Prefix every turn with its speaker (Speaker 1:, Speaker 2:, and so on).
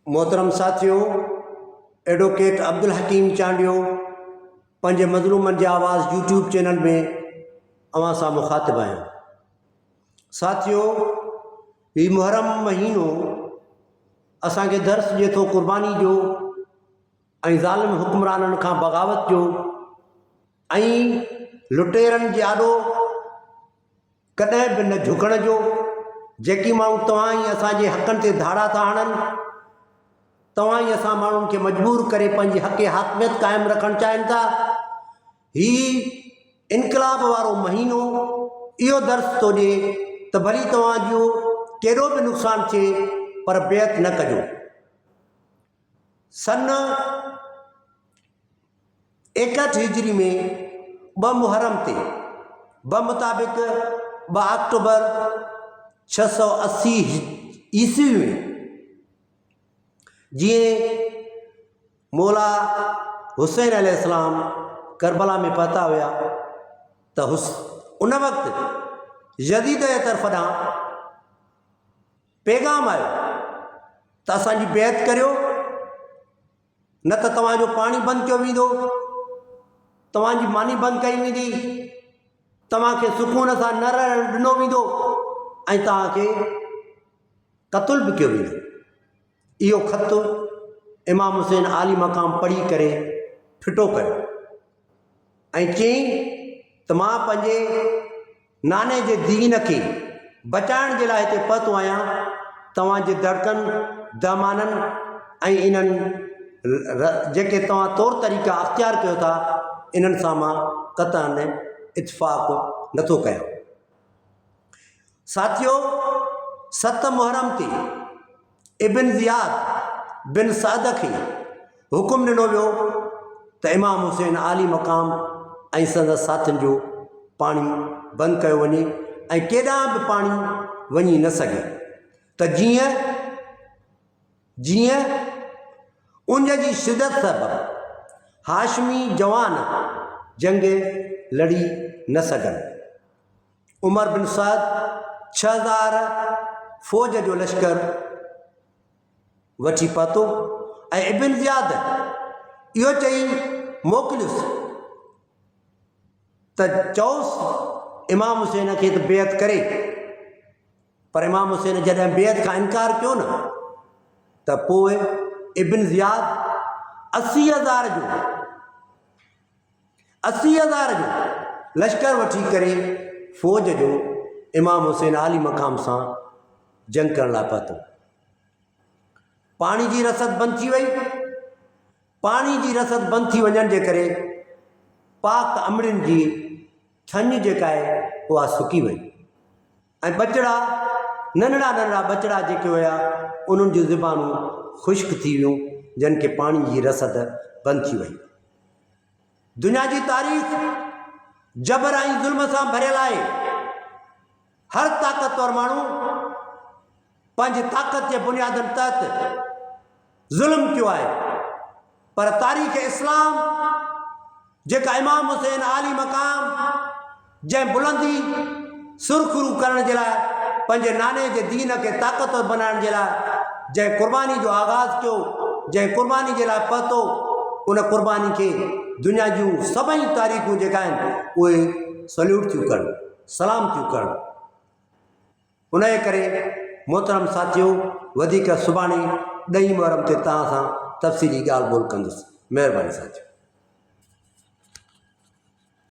Speaker 1: मोहतरम साथियों, एडवोकेट अब्दुल हकीम चांडियो पंहिंजे मज़लूमनि जी आवाज़ यूट्यूब चैनल में अवां सां मुखातिब आहियां। साथियों, ही मुहर्रम महीनो असांखे दर्स ॾिए थो क़ुर्बानी जो ऐं ज़ालिम हुक्मराननि खां बग़ावत जो ऐं लुटेरनि जे आॾो कॾहिं बि न झुकण जो। जेकी माण्हू तव्हां ई असांजे हक़नि ते धाड़ा था हणनि, तव्हां ई असां माण्हुनि खे मजबूर करे पंहिंजी हक़ हाकमियत क़ाइमु रखणु चाहिनि था, ही इनक़लाब वारो महीनो इहो दर्स थो ॾिए त भली तव्हांजो केॾो बि नुक़सानु थिए पर बेअत न कजो। सन 61 हिजरी में 2 मुहर्रम ते मुताबिक़ 2 अक्टूबर 680 ईस्वी में जीअं मौला हुसैन अलैहिस्सलाम करबला में पहुता हुआ त उन वक़्तु यज़ीद जे तरफ़ ॾांहुं पैगाम आयो त असांजी बेअत करियो, न त तव्हांजो पाणी बंदि कयो वेंदो, तव्हांजी मानी बंदि कई वेंदी, तव्हांखे सुकून सां न रहणु ॾिनो वेंदो ऐं तव्हांखे क़त्ल बि कयो वेंदो। इहो ख़त इमाम हुसैन आली मक़ाम पढ़ी करे फिटो कयो ऐं चयईं त मां पंहिंजे नाने जे दीन खे बचाइण जे लाइ हिते पहुतो आहियां। तव्हांजे दड़कनि दामाननि ऐं इन्हनि जेके तव्हां तौर तरीक़ा अख़्तियार कयो था, इन्हनि सां मां क़तअन इत्फ़ाक़ नथो कयां। साथियो, 7 मुहर्रम ते इब्न ज़ियाद बिन साद खे हुकुम ॾिनो वियो त इमाम हुसैन आली मक़ाम ऐं संदसि साथियुनि जो पाणी बंदि कयो वञे ऐं केॾांहुं बि पाणी वञी न सघे, त जीअं उन जी शिदत सबबि हाशमी जवान जंग लड़ी न सघनि। उमर बिन साद 6000 फ़ौज जो लश्कर वठी पहुतो ऐं इब्न ज़ियाद इहो चई मोकिलियुसि त चओसि इमाम हुसैन खे त बेअत करे, पर इमाम हुसैन जॾहिं बेअत खां इनकार कयो न, त पोइ इब्न ज़ियाद 80,000 जो लश्कर वठी करे फ़ौज जो इमाम हुसैन आली मक़ाम सां जंग करण लाइ पहुतो। पाणी जी रसद बंदि थी वई। पाणी जी रसद बंदि थी वञण जे करे पाक अमड़ियुनि जी थञ जेका आहे उहा सुकी वई ऐं बचड़ा नंढड़ा नंढड़ा बचड़ा जेके हुआ उन्हनि जूं ज़ुबानूं ख़ुश्क थी वियूं, जिन खे पाणी जी रसद बंदि थी वई। दुनिया जी तारीख़ जबर ऐं ज़ुल्म सां भरियल आहे। हर ताक़तवर माण्हू पंहिंजी ताक़त जे बुनियादनि तहत ज़ुल्म कयो आहे, पर तारीख़ इस्लाम जेका इमाम हुसैन आली मक़ाम जंहिं बुलंदी सुरखरू करण जे लाइ पंहिंजे नाने जे दीन खे ताक़तवर बनाइण जे लाइ जंहिं क़ुर्बानी जो आगाज़ कयो, जंहिं क़ुर्बानी जे लाइ पहुतो, उन क़ुर्बानी खे दुनिया जूं सभई तारीख़ूं जेका आहिनि उहे सल्यूट थियूं कनि, सलाम थियूं कनि। उन जे करे मोहतरम साथियों, वधीक सुभाणे 2 मुहर्रम ते तव्हां सां तफ़सीली ॻाल्हि ॿोल कंदुसि। महिरबानी साथियों।